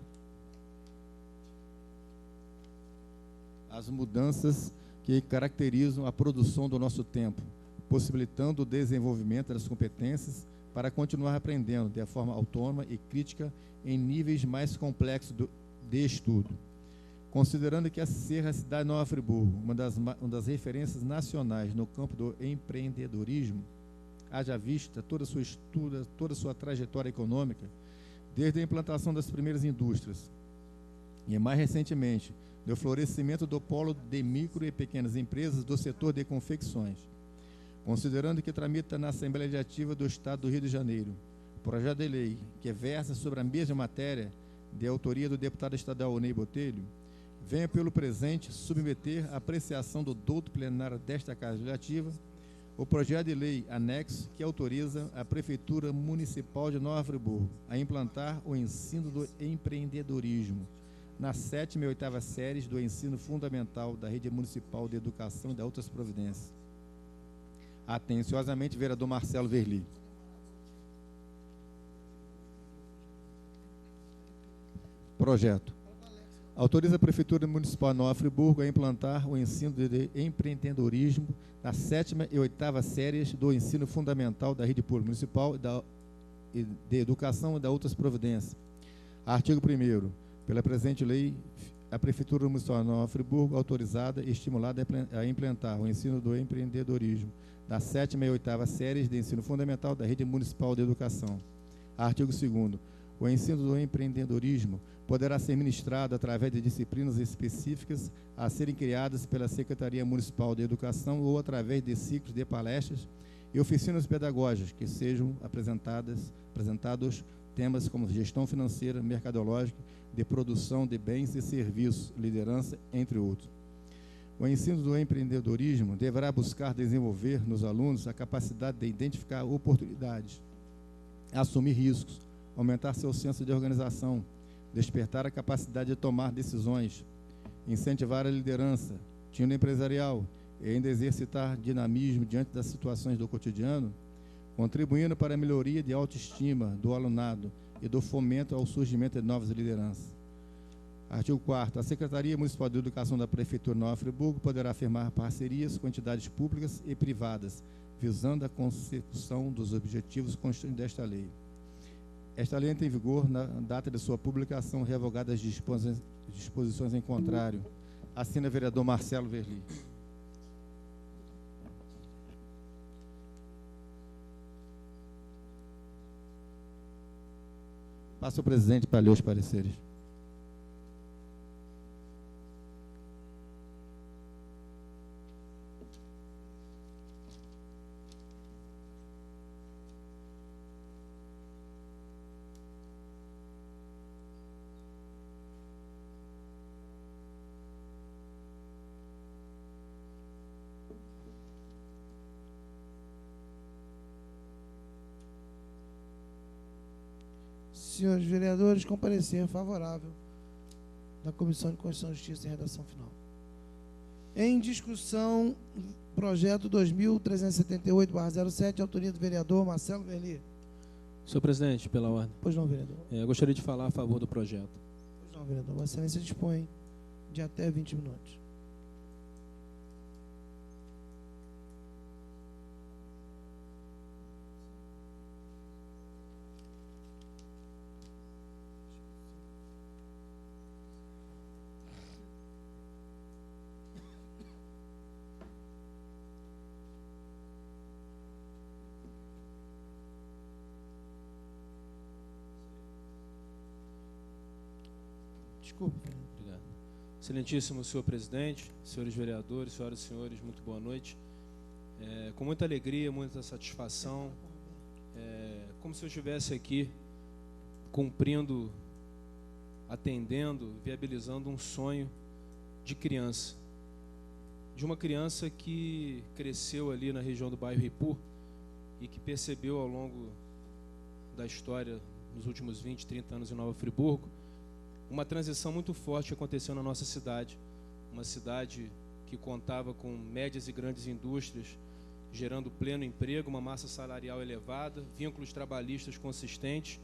as mudanças que caracterizam a produção do nosso tempo, possibilitando o desenvolvimento das competências para continuar aprendendo de forma autônoma e crítica em níveis mais complexos de estudo. Considerando que a Serra Cidade Nova Friburgo, uma das referências nacionais no campo do empreendedorismo, haja vista toda a sua trajetória econômica, desde a implantação das primeiras indústrias e, mais recentemente, do florescimento do polo de micro e pequenas empresas do setor de confecções. Considerando que tramita na Assembleia Legislativa do Estado do Rio de Janeiro projeto de lei que versa sobre a mesma matéria, de autoria do deputado estadual Onei Botelho, venha pelo presente submeter à apreciação do douto plenário desta Casa Legislativa o projeto de lei anexo que autoriza a Prefeitura Municipal de Nova Friburgo a implantar o ensino do empreendedorismo nas 7ª e 8ª séries do ensino fundamental da Rede Municipal de Educação e da outras providências. Atenciosamente, vereador Marcelo Verli. Projeto. Autoriza a Prefeitura Municipal de Nova Friburgo a implantar o ensino de empreendedorismo nas 7ª e 8ª séries do ensino fundamental da Rede Pública Municipal de Educação e da outras providências. Artigo 1º. Pela presente lei, a Prefeitura Municipal de Nova Friburgo autorizada e estimulada a implantar o ensino do empreendedorismo nas 7ª e 8ª séries de ensino fundamental da Rede Municipal de Educação. Artigo 2º. O ensino do empreendedorismo poderá ser ministrado através de disciplinas específicas a serem criadas pela Secretaria Municipal de Educação ou através de ciclos de palestras e oficinas pedagógicas que sejam apresentados temas como gestão financeira, mercadológica, de produção de bens e serviços, liderança, entre outros. O ensino do empreendedorismo deverá buscar desenvolver nos alunos a capacidade de identificar oportunidades, assumir riscos, aumentar seu senso de organização, despertar a capacidade de tomar decisões, incentivar a liderança, tino empresarial e ainda exercitar dinamismo diante das situações do cotidiano, contribuindo para a melhoria de autoestima do alunado e do fomento ao surgimento de novas lideranças. Artigo 4º. A Secretaria Municipal de Educação da Prefeitura de Nova Friburgo poderá firmar parcerias com entidades públicas e privadas, visando a consecução dos objetivos constituintes desta lei. Esta lei entra em vigor na data de sua publicação, revogadas as disposições em contrário. Assina o vereador Marcelo Verli. Passa o presidente para ler os pareceres. Senhores vereadores, com parecer favorável da Comissão de Constituição e Justiça em redação final. Em discussão, projeto 2378/07, autoria do vereador Marcelo Verli. Senhor presidente, pela ordem. Pois não, vereador. Eu gostaria de falar a favor do projeto. Pois não, vereador. Vossa Excelência dispõe de até 20 minutos. Desculpa. Obrigado. Excelentíssimo senhor presidente, senhores vereadores, senhoras e senhores, muito boa noite. Com muita alegria, muita satisfação, como se eu estivesse aqui cumprindo, atendendo, viabilizando um sonho de criança. De uma criança que cresceu ali na região do bairro Ipu e que percebeu ao longo da história, nos últimos 20, 30 anos em Nova Friburgo, uma transição muito forte que aconteceu na nossa cidade. Uma cidade que contava com médias e grandes indústrias, gerando pleno emprego, uma massa salarial elevada, vínculos trabalhistas consistentes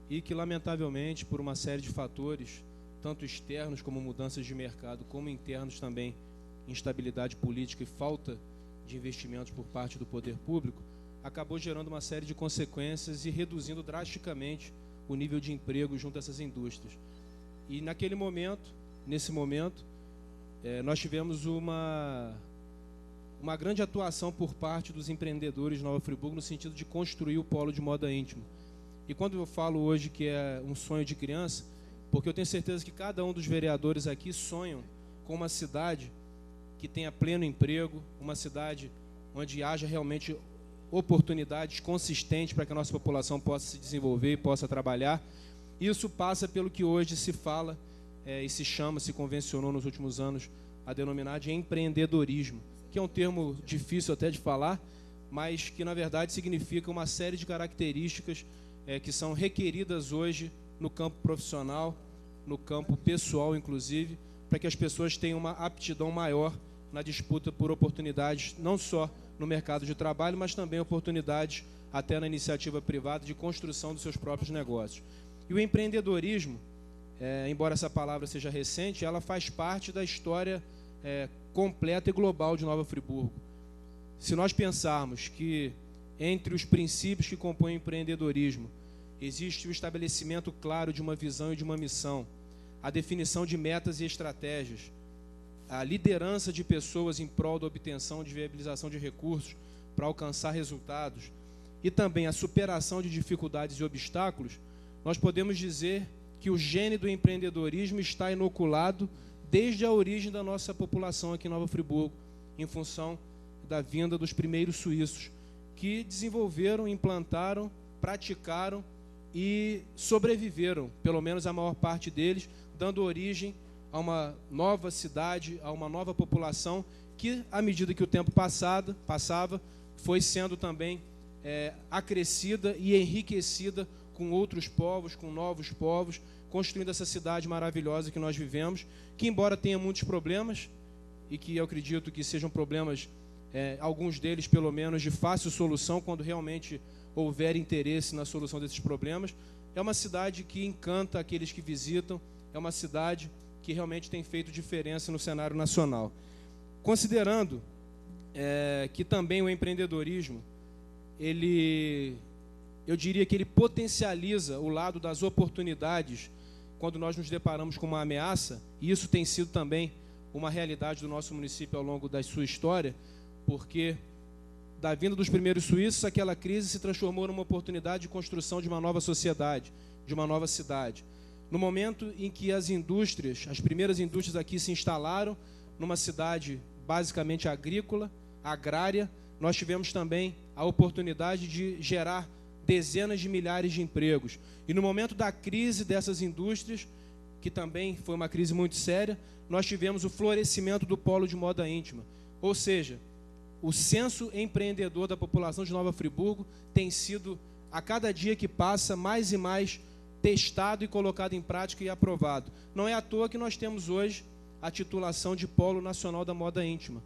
e que, lamentavelmente, por uma série de fatores, tanto externos como mudanças de mercado, como internos também, instabilidade política e falta de investimentos por parte do poder público, acabou gerando uma série de consequências e reduzindo drasticamente o nível de emprego junto a essas indústrias. E nesse momento, nós tivemos uma grande atuação por parte dos empreendedores de Nova Friburgo no sentido de construir o polo de moda íntima. E quando eu falo hoje que é um sonho de criança, porque eu tenho certeza que cada um dos vereadores aqui sonham com uma cidade que tenha pleno emprego, uma cidade onde haja realmente oportunidades consistentes para que a nossa população possa se desenvolver e possa trabalhar. Isso passa pelo que hoje se fala e se convencionou nos últimos anos a denominar de empreendedorismo, que é um termo difícil até de falar, mas que na verdade significa uma série de características que são requeridas hoje no campo profissional, no campo pessoal inclusive, para que as pessoas tenham uma aptidão maior na disputa por oportunidades, não só no mercado de trabalho, mas também oportunidades até na iniciativa privada de construção dos seus próprios negócios. E o empreendedorismo, embora essa palavra seja recente, ela faz parte da história completa e global de Nova Friburgo. Se nós pensarmos que entre os princípios que compõem o empreendedorismo existe o estabelecimento claro de uma visão e de uma missão, a definição de metas e estratégias, a liderança de pessoas em prol da obtenção de viabilização de recursos para alcançar resultados e também a superação de dificuldades e obstáculos, nós podemos dizer que o gene do empreendedorismo está inoculado desde a origem da nossa população aqui em Nova Friburgo, em função da vinda dos primeiros suíços, que desenvolveram, implantaram, praticaram e sobreviveram, pelo menos a maior parte deles, dando origem a uma nova cidade, a uma nova população que, à medida que o tempo passava, foi sendo também acrescida e enriquecida com outros povos, com novos povos, construindo essa cidade maravilhosa que nós vivemos, que embora tenha muitos problemas, e que eu acredito que sejam problemas, alguns deles pelo menos de fácil solução, quando realmente houver interesse na solução desses problemas, é uma cidade que encanta aqueles que visitam, é uma cidade que realmente tem feito diferença no cenário nacional. Considerando que também o empreendedorismo, eu diria que ele potencializa o lado das oportunidades quando nós nos deparamos com uma ameaça, e isso tem sido também uma realidade do nosso município ao longo da sua história, porque da vinda dos primeiros suíços, aquela crise se transformou numa oportunidade de construção de uma nova sociedade, de uma nova cidade. No momento em que as primeiras indústrias aqui se instalaram numa cidade basicamente agrícola, agrária, nós tivemos também a oportunidade de gerar dezenas de milhares de empregos. E no momento da crise dessas indústrias, que também foi uma crise muito séria, nós tivemos o florescimento do polo de moda íntima. Ou seja, o senso empreendedor da população de Nova Friburgo tem sido, a cada dia que passa, mais e mais testado e colocado em prática e aprovado. Não é à toa que nós temos hoje a titulação de Polo Nacional da Moda Íntima,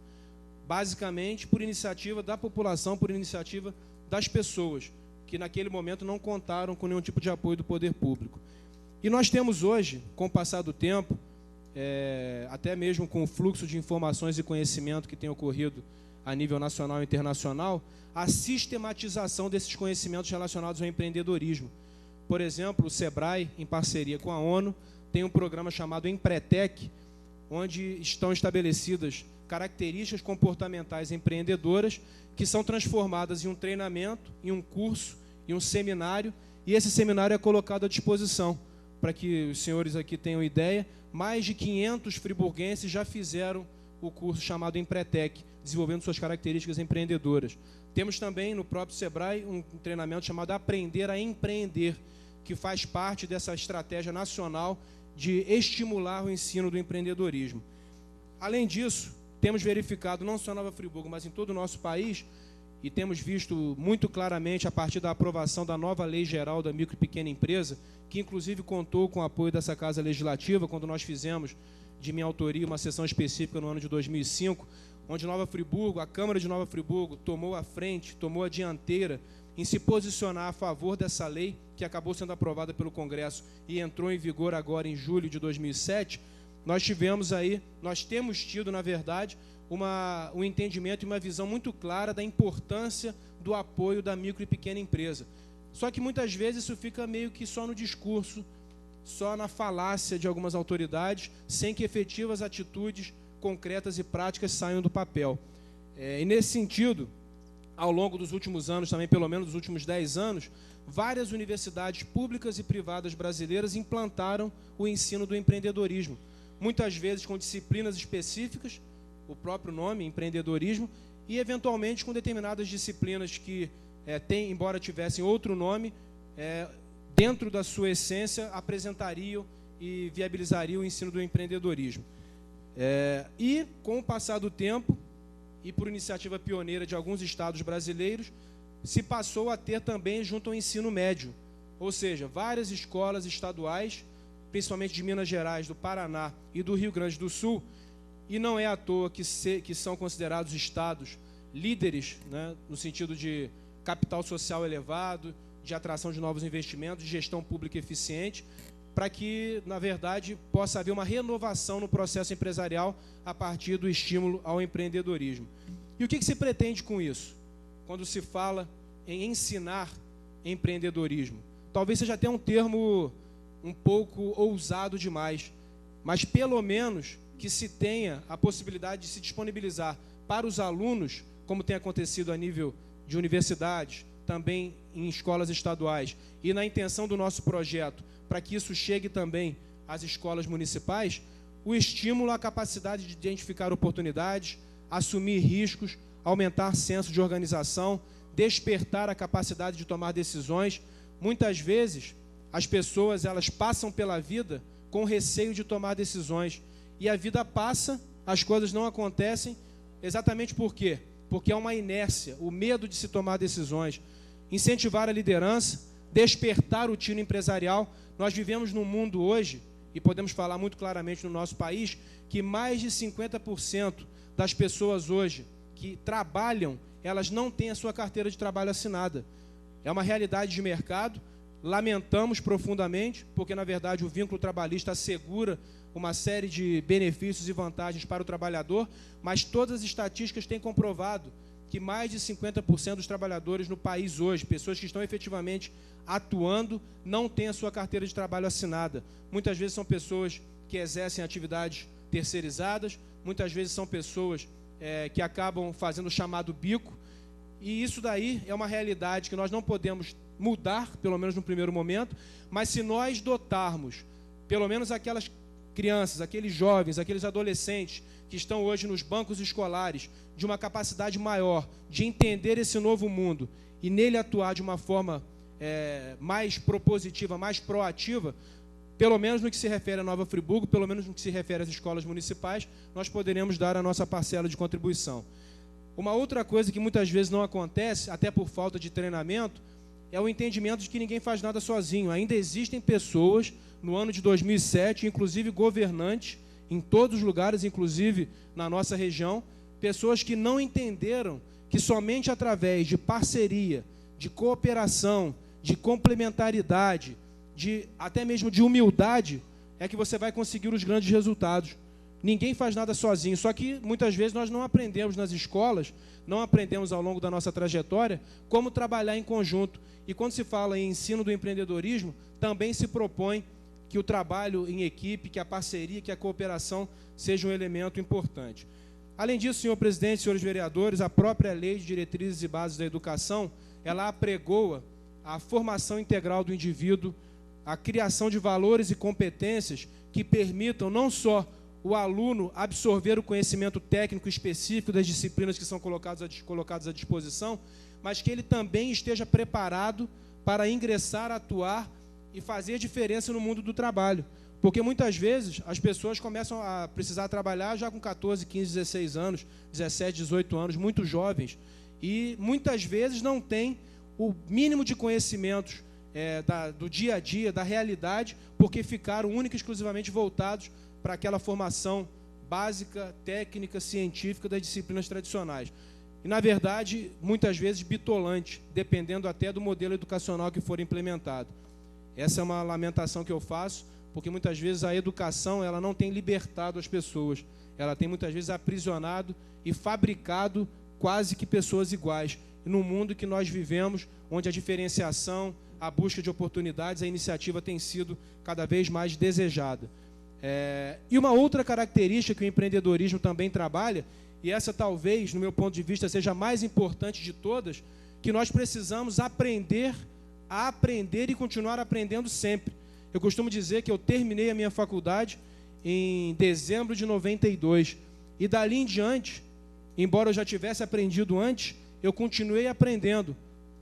basicamente por iniciativa da população, por iniciativa das pessoas, que naquele momento não contaram com nenhum tipo de apoio do poder público. E nós temos hoje, com o passar do tempo, até mesmo com o fluxo de informações e conhecimento que tem ocorrido a nível nacional e internacional, a sistematização desses conhecimentos relacionados ao empreendedorismo. Por exemplo, o SEBRAE, em parceria com a ONU, tem um programa chamado Empretec, onde estão estabelecidas características comportamentais empreendedoras que são transformadas em um treinamento, em um curso, em um seminário, e esse seminário é colocado à disposição para que os senhores aqui tenham ideia, mais de 500 friburguenses já fizeram o curso chamado Empretec, desenvolvendo suas características empreendedoras. Temos também no próprio Sebrae um treinamento chamado Aprender a Empreender, que faz parte dessa estratégia nacional de estimular o ensino do empreendedorismo. Além disso, temos verificado, não só em Nova Friburgo, mas em todo o nosso país, e temos visto muito claramente a partir da aprovação da nova Lei Geral da Micro e Pequena Empresa, que inclusive contou com o apoio dessa Casa Legislativa, quando nós fizemos, de minha autoria, uma sessão específica no ano de 2005, onde Nova Friburgo, a Câmara de Nova Friburgo, tomou a frente, tomou a dianteira em se posicionar a favor dessa lei, que acabou sendo aprovada pelo Congresso e entrou em vigor agora em julho de 2007, nós temos tido, na verdade, um entendimento e uma visão muito clara da importância do apoio da micro e pequena empresa. Só que muitas vezes isso fica meio que só no discurso, só na falácia de algumas autoridades, sem que efetivas atitudes concretas e práticas saiam do papel. E nesse sentido, ao longo dos últimos anos, também pelo menos dos últimos 10 anos, várias universidades públicas e privadas brasileiras implantaram o ensino do empreendedorismo, muitas vezes com disciplinas específicas, o próprio nome, empreendedorismo, e eventualmente com determinadas disciplinas que, embora tivessem outro nome, dentro da sua essência, apresentariam e viabilizariam o ensino do empreendedorismo. E, com o passar do tempo, e por iniciativa pioneira de alguns estados brasileiros, se passou a ter também junto ao ensino médio, ou seja, várias escolas estaduais, principalmente de Minas Gerais, do Paraná e do Rio Grande do Sul, e não é à toa que são considerados estados líderes, né, no sentido de capital social elevado, de atração de novos investimentos, de gestão pública eficiente, para que, na verdade, possa haver uma renovação no processo empresarial a partir do estímulo ao empreendedorismo. E o que se pretende com isso? Quando se fala em ensinar empreendedorismo. Talvez seja até um termo um pouco ousado demais, mas pelo menos que se tenha a possibilidade de se disponibilizar para os alunos, como tem acontecido a nível de universidades, também em escolas estaduais, e na intenção do nosso projeto, para que isso chegue também às escolas municipais, o estímulo à capacidade de identificar oportunidades, assumir riscos, aumentar senso de organização, despertar a capacidade de tomar decisões. Muitas vezes, as pessoas elas passam pela vida com receio de tomar decisões, e a vida passa, as coisas não acontecem, exatamente por quê? Porque há uma inércia, o medo de se tomar decisões. Incentivar a liderança, despertar o tino empresarial. Nós vivemos num mundo hoje, e podemos falar muito claramente no nosso país, que mais de 50% das pessoas hoje que trabalham, elas não têm a sua carteira de trabalho assinada. É uma realidade de mercado, lamentamos profundamente, porque na verdade o vínculo trabalhista assegura uma série de benefícios e vantagens para o trabalhador, mas todas as estatísticas têm comprovado que mais de 50% dos trabalhadores no país hoje, pessoas que estão efetivamente atuando, não têm a sua carteira de trabalho assinada. Muitas vezes são pessoas que exercem atividades terceirizadas, muitas vezes são pessoas que acabam fazendo o chamado bico, e isso daí é uma realidade que nós não podemos mudar, pelo menos no primeiro momento, mas se nós dotarmos, pelo menos aquelas crianças, aqueles jovens, aqueles adolescentes que estão hoje nos bancos escolares, de uma capacidade maior de entender esse novo mundo e nele atuar de uma forma mais propositiva, mais proativa, pelo menos no que se refere a Nova Friburgo, pelo menos no que se refere às escolas municipais, nós poderemos dar a nossa parcela de contribuição. Uma outra coisa que muitas vezes não acontece, até por falta de treinamento, é o entendimento de que ninguém faz nada sozinho. Ainda existem pessoas, no ano de 2007, inclusive governantes, em todos os lugares, inclusive na nossa região, pessoas que não entenderam que somente através de parceria, de cooperação, de complementaridade, até mesmo de humildade, é que você vai conseguir os grandes resultados. Ninguém faz nada sozinho, só que muitas vezes nós não aprendemos nas escolas, não aprendemos ao longo da nossa trajetória como trabalhar em conjunto. E quando se fala em ensino do empreendedorismo, também se propõe que o trabalho em equipe, que a parceria, que a cooperação seja um elemento importante. Além disso, senhor presidente, senhores vereadores, a própria Lei de Diretrizes e Bases da Educação, ela apregoa a formação integral do indivíduo a criação de valores e competências que permitam não só o aluno absorver o conhecimento técnico específico das disciplinas que são colocadas à disposição, mas que ele também esteja preparado para ingressar, atuar e fazer diferença no mundo do trabalho. Porque muitas vezes as pessoas começam a precisar trabalhar já com 14, 15, 16 anos, 17, 18 anos, muito jovens, e muitas vezes não têm o mínimo de conhecimentos do dia a dia, da realidade, porque ficaram única e exclusivamente voltados para aquela formação básica, técnica, científica das disciplinas tradicionais. E, na verdade, muitas vezes bitolante, dependendo até do modelo educacional que for implementado. Essa é uma lamentação que eu faço, porque muitas vezes a educação ela não tem libertado as pessoas, ela tem muitas vezes aprisionado e fabricado quase que pessoas iguais. E no mundo que nós vivemos, onde a diferenciação, a busca de oportunidades, a iniciativa tem sido cada vez mais desejada. E uma outra característica que o empreendedorismo também trabalha, e essa talvez, no meu ponto de vista, seja a mais importante de todas, que nós precisamos aprender a aprender e continuar aprendendo sempre. Eu costumo dizer que eu terminei a minha faculdade em dezembro de 92, e dali em diante, embora eu já tivesse aprendido antes, eu continuei aprendendo.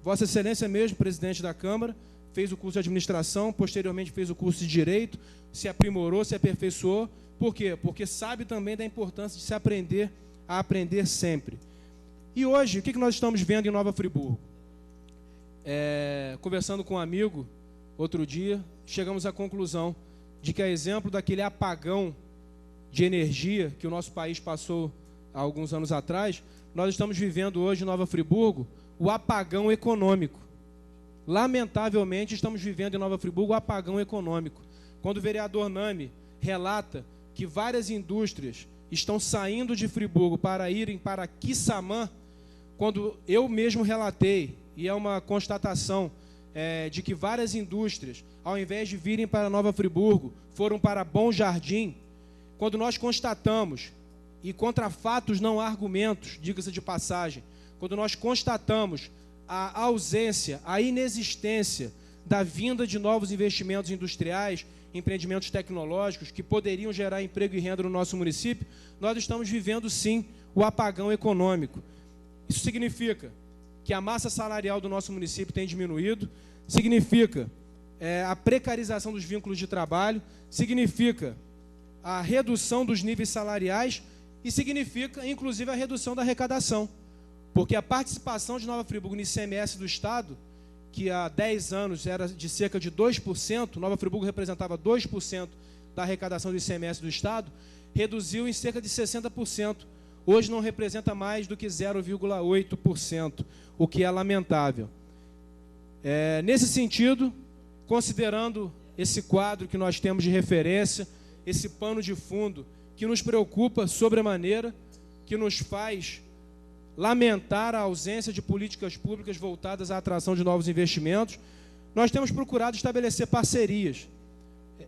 Vossa Excelência mesmo, presidente da Câmara, fez o curso de administração, posteriormente fez o curso de direito, se aprimorou, se aperfeiçoou. Por quê? Porque sabe também da importância de se aprender a aprender sempre. E hoje, o que nós estamos vendo em Nova Friburgo? Conversando com um amigo, outro dia, chegamos à conclusão de que, a exemplo daquele apagão de energia que o nosso país passou há alguns anos atrás, nós estamos vivendo hoje em Nova Friburgo o apagão econômico. Lamentavelmente, estamos vivendo em Nova Friburgo o apagão econômico. Quando o vereador Nami relata que várias indústrias estão saindo de Friburgo para irem para Quissamã, quando eu mesmo relatei, e é uma constatação de que várias indústrias, ao invés de virem para Nova Friburgo, foram para Bom Jardim, quando nós constatamos, e contra fatos não há argumentos, diga-se de passagem, quando nós constatamos a ausência, a inexistência da vinda de novos investimentos industriais, empreendimentos tecnológicos que poderiam gerar emprego e renda no nosso município, nós estamos vivendo sim o apagão econômico. Isso significa que a massa salarial do nosso município tem diminuído, significa a precarização dos vínculos de trabalho, significa a redução dos níveis salariais e significa, inclusive, a redução da arrecadação. Porque a participação de Nova Friburgo no ICMS do Estado, que há 10 anos era de cerca de 2%, Nova Friburgo representava 2% da arrecadação do ICMS do Estado, reduziu em cerca de 60%. Hoje não representa mais do que 0,8%, o que é lamentável. Nesse sentido, considerando esse quadro que nós temos de referência, esse pano de fundo que nos preocupa sobremaneira, que nos faz lamentar a ausência de políticas públicas voltadas à atração de novos investimentos, nós temos procurado estabelecer parcerias.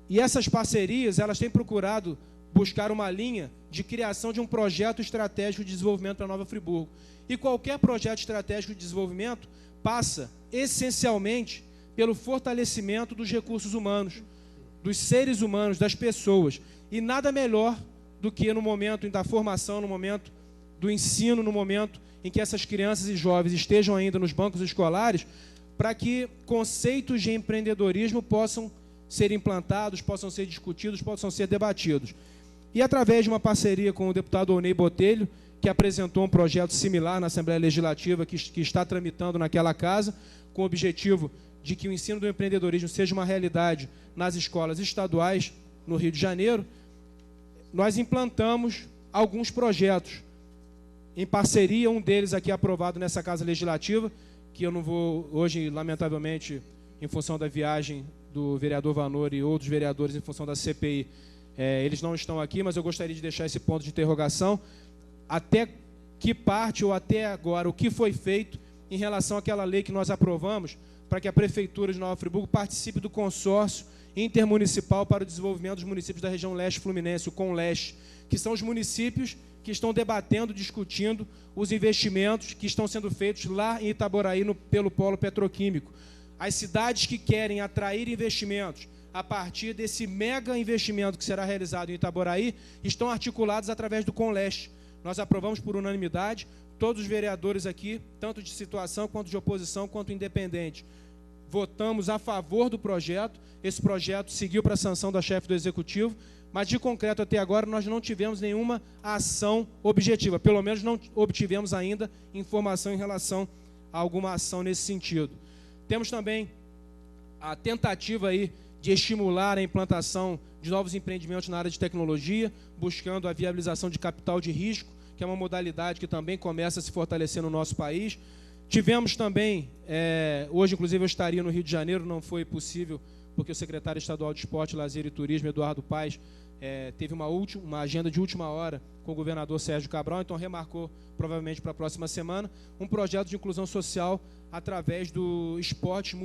E essas parcerias, elas têm procurado buscar uma linha de criação de um projeto estratégico de desenvolvimento para Nova Friburgo. E qualquer projeto estratégico de desenvolvimento passa, essencialmente, pelo fortalecimento dos recursos humanos, dos seres humanos, das pessoas. E nada melhor do que no momento da formação, no momento do ensino, no momento em que essas crianças e jovens estejam ainda nos bancos escolares, para que conceitos de empreendedorismo possam ser implantados, possam ser discutidos, possam ser debatidos. E através de uma parceria com o deputado Onei Botelho, que apresentou um projeto similar na Assembleia Legislativa, que está tramitando naquela casa, com o objetivo de que o ensino do empreendedorismo seja uma realidade nas escolas estaduais no Rio de Janeiro, nós implantamos alguns projetos em parceria, um deles aqui aprovado nessa Casa Legislativa, que eu não vou hoje, lamentavelmente, em função da viagem do vereador Vanor e outros vereadores em função da CPI, eles não estão aqui, mas eu gostaria de deixar esse ponto de interrogação, até que parte ou até agora o que foi feito em relação àquela lei que nós aprovamos para que a Prefeitura de Nova Friburgo participe do consórcio intermunicipal para o desenvolvimento dos municípios da região leste fluminense, o CONLEST, que são os municípios que estão debatendo, discutindo os investimentos que estão sendo feitos lá em Itaboraí pelo polo petroquímico. As cidades que querem atrair investimentos a partir desse mega investimento que será realizado em Itaboraí estão articuladas através do Conleste. Nós aprovamos por unanimidade, todos os vereadores aqui, tanto de situação, quanto de oposição, quanto independente, votamos a favor do projeto. Esse projeto seguiu para a sanção da chefe do Executivo, mas de concreto até agora nós não tivemos nenhuma ação objetiva, pelo menos não obtivemos ainda informação em relação a alguma ação nesse sentido. Temos também a tentativa aí de estimular a implantação de novos empreendimentos na área de tecnologia, buscando a viabilização de capital de risco, que é uma modalidade que também começa a se fortalecer no nosso país. Tivemos também, hoje inclusive eu estaria no Rio de Janeiro, não foi possível, porque o secretário estadual de Esporte, Lazer e Turismo, Eduardo Paes, teve uma agenda de última hora com o governador Sérgio Cabral, então remarcou provavelmente para a próxima semana um projeto de inclusão social através do esporte